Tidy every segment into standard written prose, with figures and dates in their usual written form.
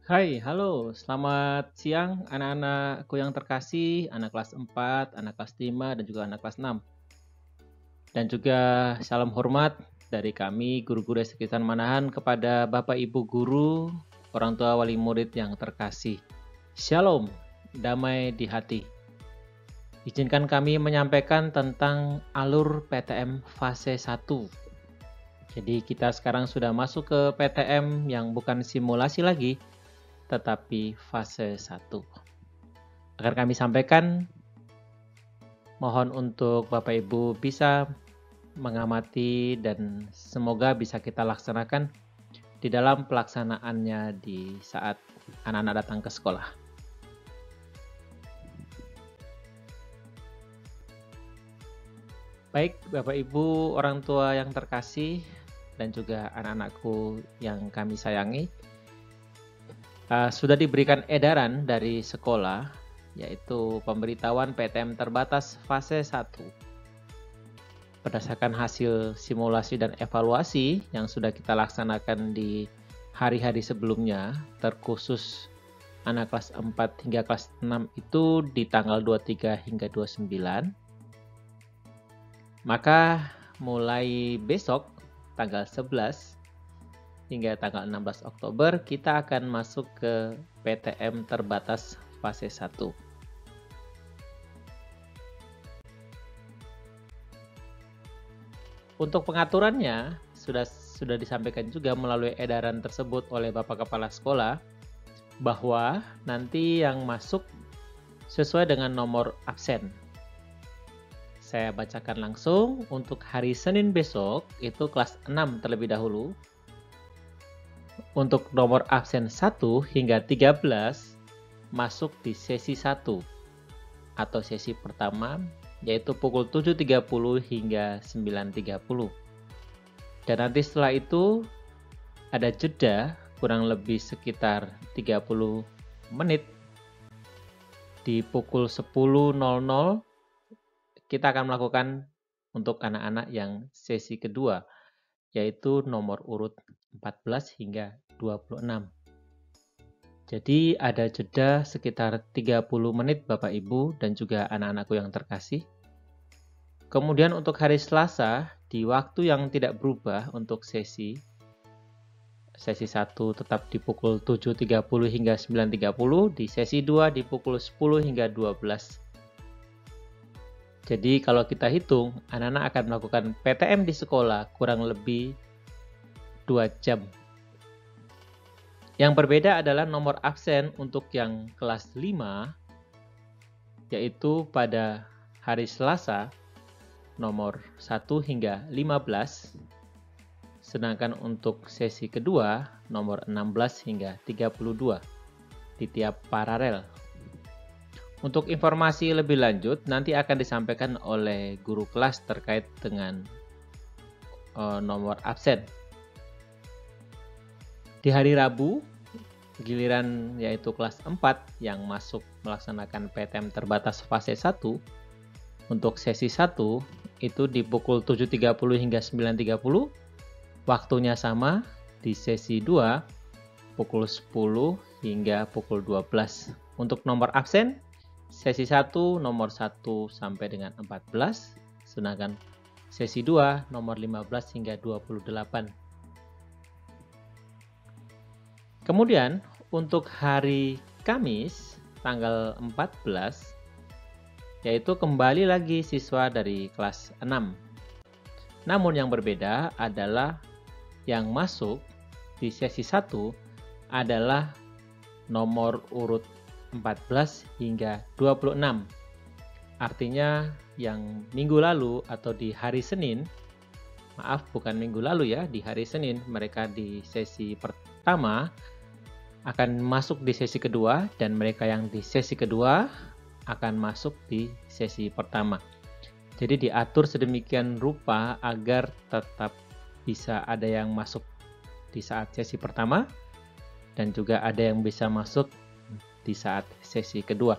Hai, halo. Selamat siang anak-anakku yang terkasih, anak kelas 4, anak kelas 5, dan juga anak kelas 6. Dan juga salam hormat dari kami guru-guru SDK Manahan kepada Bapak Ibu guru, orang tua wali murid yang terkasih. Shalom, damai di hati. Izinkan kami menyampaikan tentang alur PTM fase 1. Jadi kita sekarang sudah masuk ke PTM yang bukan simulasi lagi, tetapi fase 1. Akan kami sampaikan, mohon untuk Bapak Ibu bisa mengamati dan semoga bisa kita laksanakan di dalam pelaksanaannya di saat anak-anak datang ke sekolah. Baik, Bapak Ibu orang tua yang terkasih dan juga anak-anakku yang kami sayangi, sudah diberikan edaran dari sekolah, yaitu pemberitahuan PTM terbatas fase 1. Berdasarkan hasil simulasi dan evaluasi yang sudah kita laksanakan di hari-hari sebelumnya, terkhusus anak kelas 4 hingga kelas 6 itu di tanggal 23 hingga 29. Maka mulai besok tanggal 11 hingga tanggal 16 Oktober kita akan masuk ke PTM terbatas fase 1. Untuk pengaturannya sudah disampaikan juga melalui edaran tersebut oleh Bapak Kepala Sekolah bahwa nanti yang masuk sesuai dengan nomor absen. Saya bacakan langsung untuk hari Senin besok itu kelas 6 terlebih dahulu. Untuk nomor absen 1 hingga 13 masuk di sesi 1 atau sesi pertama, yaitu pukul 7.30 hingga 9.30. Dan nanti setelah itu ada jeda kurang lebih sekitar 30 menit. Di pukul 10.00 kita akan melakukan untuk anak-anak yang sesi kedua, yaitu nomor urut 14 hingga 26. Jadi ada jeda sekitar 30 menit Bapak Ibu dan juga anak-anakku yang terkasih. Kemudian untuk hari Selasa, di waktu yang tidak berubah untuk sesi 1 tetap di pukul 7.30 hingga 9.30, di sesi 2 di pukul 10 hingga 12. Jadi kalau kita hitung, anak-anak akan melakukan PTM di sekolah kurang lebih 2 jam. Yang berbeda adalah nomor absen untuk yang kelas 5, yaitu pada hari Selasa nomor 1 hingga 15, sedangkan untuk sesi kedua nomor 16 hingga 32 di tiap paralel. Untuk informasi lebih lanjut nanti akan disampaikan oleh guru kelas terkait dengan nomor absen. Di hari Rabu, giliran yaitu kelas 4 yang masuk melaksanakan PTM terbatas fase 1, untuk sesi 1 itu di pukul 7.30 hingga 9.30, waktunya sama di sesi 2 pukul 10 hingga pukul 12. Untuk nomor absen, sesi 1 nomor 1 sampai dengan 14, sedangkan sesi 2 nomor 15 hingga 28. Kemudian untuk hari Kamis tanggal 14, yaitu kembali lagi siswa dari kelas 6. Namun yang berbeda adalah yang masuk di sesi 1 adalah nomor urut 14 hingga 26. Artinya yang minggu lalu atau di hari Senin, maaf bukan minggu lalu ya, di hari Senin mereka di sesi pertama akan masuk di sesi kedua dan mereka yang di sesi kedua akan masuk di sesi pertama. Jadi diatur sedemikian rupa agar tetap bisa ada yang masuk di saat sesi pertama dan juga ada yang bisa masuk di saat sesi kedua.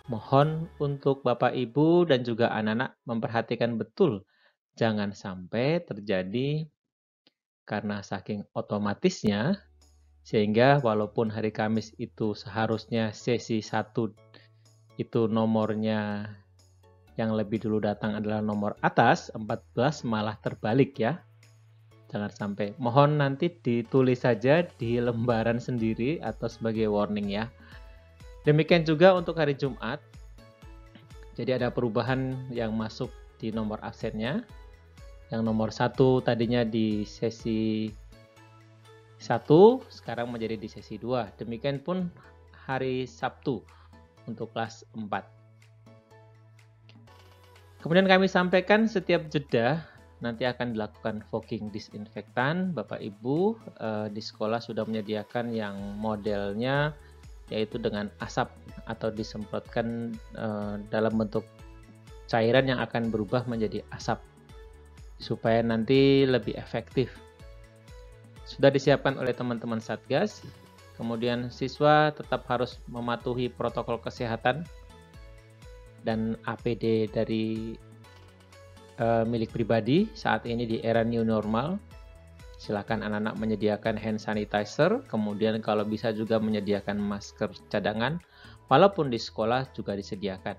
Mohon untuk Bapak Ibu dan juga anak-anak memperhatikan betul. Jangan sampai terjadi karena saking otomatisnya Sehingga walaupun hari Kamis itu seharusnya sesi 1 itu nomornya yang lebih dulu datang adalah nomor atas, 14 malah terbalik ya. Jangan sampai. Mohon nanti ditulis saja di lembaran sendiri atau sebagai warning ya. Demikian juga untuk hari Jumat. Jadi ada perubahan yang masuk di nomor absennya. Yang nomor 1 tadinya di sesi 1, sekarang menjadi di sesi 2. Demikian pun hari Sabtu untuk kelas 4. Kemudian kami sampaikan setiap jeda nanti akan dilakukan fogging disinfektan. Bapak Ibu di sekolah sudah menyediakan yang modelnya yaitu dengan asap atau disemprotkan dalam bentuk cairan yang akan berubah menjadi asap supaya nanti lebih efektif. Sudah disiapkan oleh teman-teman Satgas. Kemudian siswa tetap harus mematuhi protokol kesehatan dan APD dari milik pribadi saat ini di era new normal. Silakan anak-anak menyediakan hand sanitizer, kemudian kalau bisa juga menyediakan masker cadangan, walaupun di sekolah juga disediakan.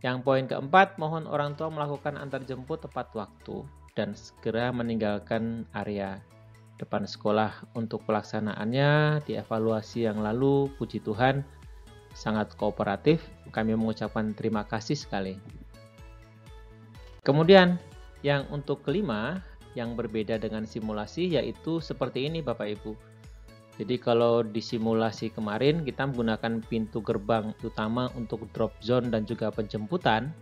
Yang poin keempat, mohon orang tua melakukan antar jemput tepat waktu dan segera meninggalkan area depan sekolah. Untuk pelaksanaannya dievaluasi yang lalu, puji Tuhan sangat kooperatif. Kami mengucapkan terima kasih sekali. Kemudian yang untuk kelima, yang berbeda dengan simulasi yaitu seperti ini Bapak Ibu. Jadi kalau di simulasi kemarin kita menggunakan pintu gerbang utama untuk drop zone dan juga penjemputan.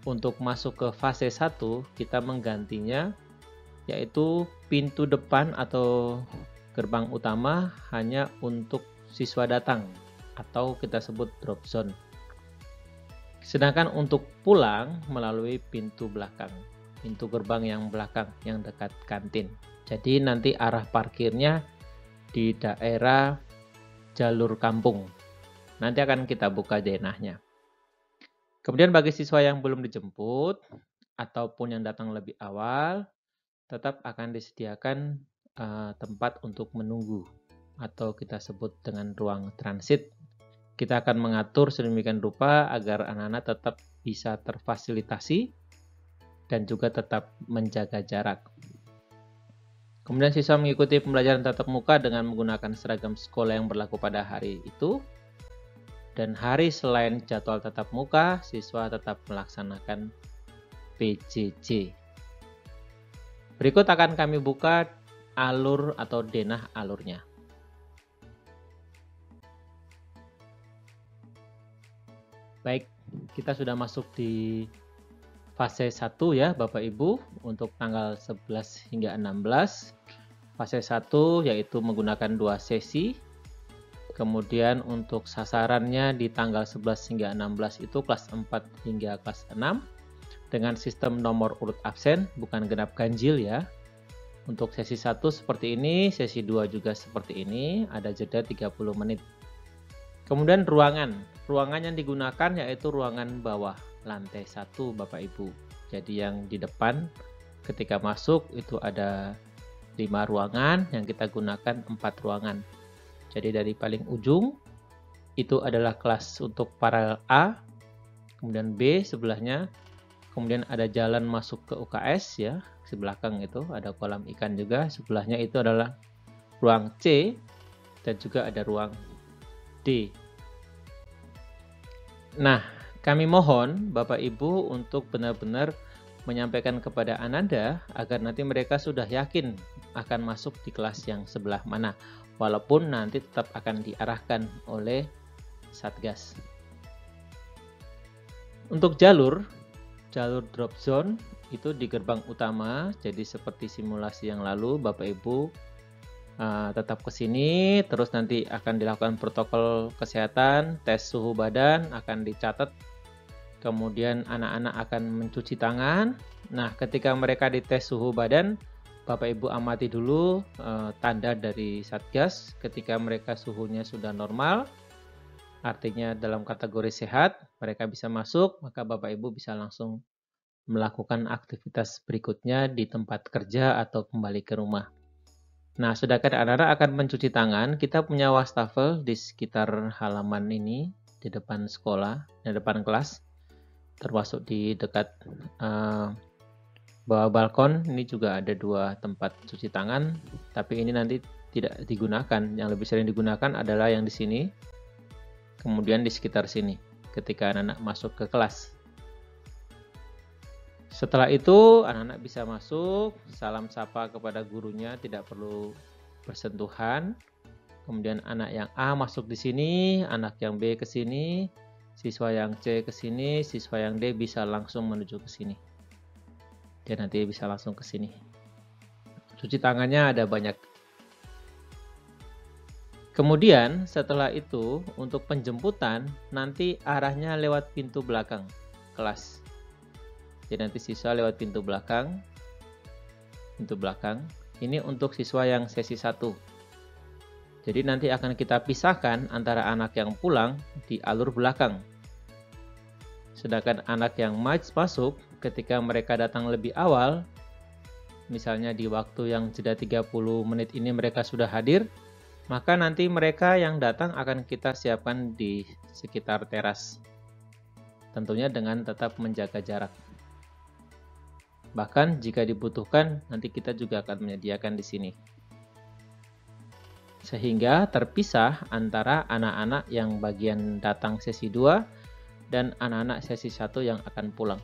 Untuk masuk ke fase 1 kita menggantinya yaitu pintu depan atau gerbang utama hanya untuk siswa datang atau kita sebut drop zone. Sedangkan untuk pulang melalui pintu belakang, pintu gerbang yang belakang yang dekat kantin. Jadi nanti arah parkirnya di daerah jalur kampung. Nanti akan kita buka denahnya. Kemudian bagi siswa yang belum dijemput ataupun yang datang lebih awal, tetap akan disediakan tempat untuk menunggu atau kita sebut dengan ruang transit. Kita akan mengatur sedemikian rupa agar anak-anak tetap bisa terfasilitasi dan juga tetap menjaga jarak. Kemudian siswa mengikuti pembelajaran tatap muka dengan menggunakan seragam sekolah yang berlaku pada hari itu. Dan hari selain jadwal tatap muka, siswa tetap melaksanakan PJJ. Berikut akan kami buka alur atau denah alurnya. Baik, kita sudah masuk di fase 1 ya Bapak Ibu untuk tanggal 11 hingga 16. Fase 1 yaitu menggunakan 2 sesi. Kemudian untuk sasarannya di tanggal 11 hingga 16 itu kelas 4 hingga kelas 6 dengan sistem nomor urut absen bukan genap ganjil ya. Untuk sesi 1 seperti ini, sesi 2 juga seperti ini, ada jeda 30 menit. Kemudian ruangan yang digunakan yaitu ruangan bawah lantai 1 Bapak Ibu. Jadi yang di depan ketika masuk itu ada 5 ruangan, yang kita gunakan 4 ruangan. Jadi dari paling ujung itu adalah kelas untuk paralel A, kemudian B sebelahnya, kemudian ada jalan masuk ke UKS ya, di belakang itu ada kolam ikan juga, sebelahnya itu adalah ruang C dan juga ada ruang D. Nah, kami mohon Bapak Ibu untuk benar-benar menyampaikan kepada Ananda agar nanti mereka sudah yakin akan masuk di kelas yang sebelah mana, walaupun nanti tetap akan diarahkan oleh Satgas. Untuk jalur drop zone itu di gerbang utama, jadi seperti simulasi yang lalu Bapak Ibu tetap ke sini, terus nanti akan dilakukan protokol kesehatan, tes suhu badan akan dicatat. Kemudian anak-anak akan mencuci tangan. Nah, ketika mereka dites suhu badan, Bapak Ibu amati dulu tanda dari Satgas. Ketika mereka suhunya sudah normal, artinya dalam kategori sehat, mereka bisa masuk, maka Bapak Ibu bisa langsung melakukan aktivitas berikutnya di tempat kerja atau kembali ke rumah. Nah, sedangkan anak-anak akan mencuci tangan, kita punya wastafel di sekitar halaman ini, di depan sekolah, di depan kelas, termasuk di dekat bawah balkon. Ini juga ada 2 tempat cuci tangan, tapi ini nanti tidak digunakan. Yang lebih sering digunakan adalah yang di sini, kemudian di sekitar sini, ketika anak-anak masuk ke kelas. Setelah itu, anak-anak bisa masuk, salam sapa kepada gurunya, tidak perlu bersentuhan. Kemudian anak yang A masuk di sini, anak yang B ke sini, siswa yang C ke sini, siswa yang D bisa langsung menuju ke sini. Dia nanti bisa langsung ke sini. Cuci tangannya ada banyak. Kemudian setelah itu, untuk penjemputan, nanti arahnya lewat pintu belakang kelas. Jadi nanti siswa lewat pintu belakang. Ini untuk siswa yang sesi 1. Jadi nanti akan kita pisahkan antara anak yang pulang di alur belakang. Sedangkan anak yang masuk ketika mereka datang lebih awal, misalnya di waktu yang jeda 30 menit ini mereka sudah hadir, maka nanti mereka yang datang akan kita siapkan di sekitar teras. Tentunya dengan tetap menjaga jarak. Bahkan jika dibutuhkan, nanti kita juga akan menyediakan di sini. Sehingga terpisah antara anak-anak yang bagian datang sesi 2 dan anak-anak sesi 1 yang akan pulang.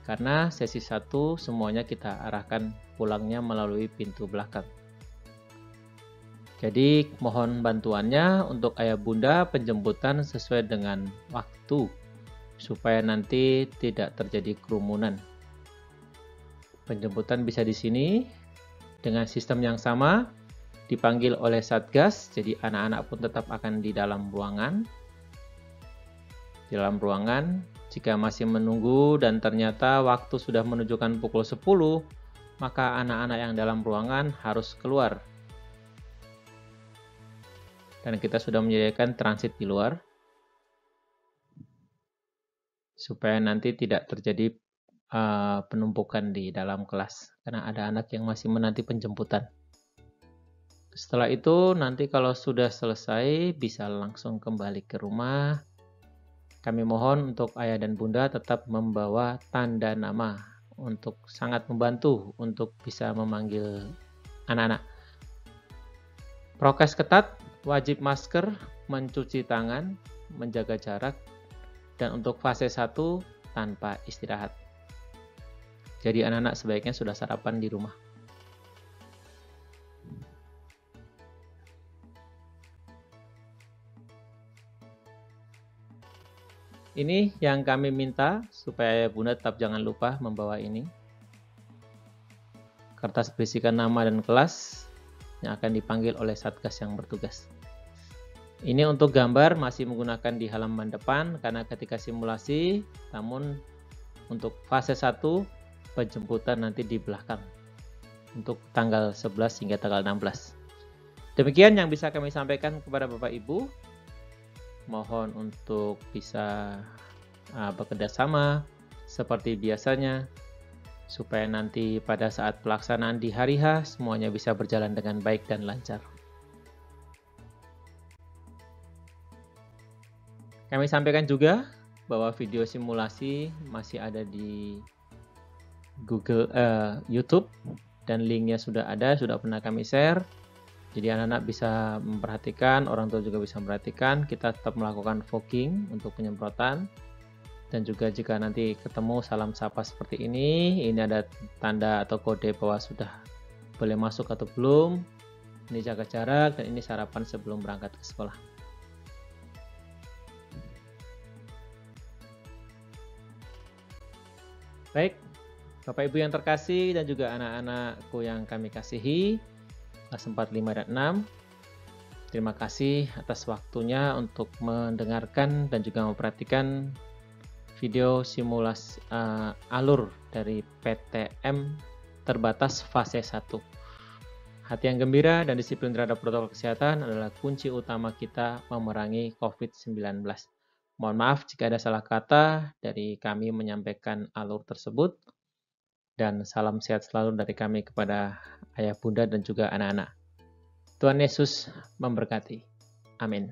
Karena sesi 1 semuanya kita arahkan pulangnya melalui pintu belakang. Jadi mohon bantuannya untuk ayah bunda penjemputan sesuai dengan waktu supaya nanti tidak terjadi kerumunan. Penjemputan bisa di sini dengan sistem yang sama, dipanggil oleh Satgas, jadi anak-anak pun tetap akan di dalam ruangan. Di dalam ruangan, jika masih menunggu dan ternyata waktu sudah menunjukkan pukul 10, maka anak-anak yang dalam ruangan harus keluar. Dan kita sudah menyediakan transit di luar, supaya nanti tidak terjadi penumpukan di dalam kelas, karena ada anak yang masih menanti penjemputan. Setelah itu nanti kalau sudah selesai bisa langsung kembali ke rumah. Kami mohon untuk ayah dan bunda tetap membawa tanda nama untuk sangat membantu untuk bisa memanggil anak-anak. Prokes ketat, wajib masker, mencuci tangan, menjaga jarak, dan untuk fase 1 tanpa istirahat. Jadi anak-anak sebaiknya sudah sarapan di rumah. Ini yang kami minta supaya bunda tetap jangan lupa membawa ini. Kertas berisikan nama dan kelas yang akan dipanggil oleh Satgas yang bertugas. Ini untuk gambar masih menggunakan di halaman depan karena ketika simulasi, namun untuk fase 1 penjemputan nanti di belakang untuk tanggal 11 hingga tanggal 16. Demikian yang bisa kami sampaikan kepada Bapak Ibu. Mohon untuk bisa bekerja sama seperti biasanya supaya nanti pada saat pelaksanaan di hari H semuanya bisa berjalan dengan baik dan lancar. Kami sampaikan juga bahwa video simulasi masih ada di YouTube dan linknya sudah ada, sudah pernah kami share. Jadi anak-anak bisa memperhatikan, orang tua juga bisa memperhatikan. Kita tetap melakukan fogging untuk penyemprotan. Dan juga jika nanti ketemu salam sapa seperti ini ada tanda atau kode bahwa sudah boleh masuk atau belum. Ini jaga jarak dan ini sarapan sebelum berangkat ke sekolah. Baik, Bapak Ibu yang terkasih dan juga anak-anakku yang kami kasihi, kelas 4, 5, dan 6. Terima kasih atas waktunya untuk mendengarkan dan juga memperhatikan video simulasi alur dari PTM terbatas fase 1. Hati yang gembira dan disiplin terhadap protokol kesehatan adalah kunci utama kita memerangi COVID-19. Mohon maaf jika ada salah kata dari kami menyampaikan alur tersebut. dan salam sehat selalu dari kami kepada ayah bunda dan juga anak-anak. Tuhan Yesus memberkati. Amin.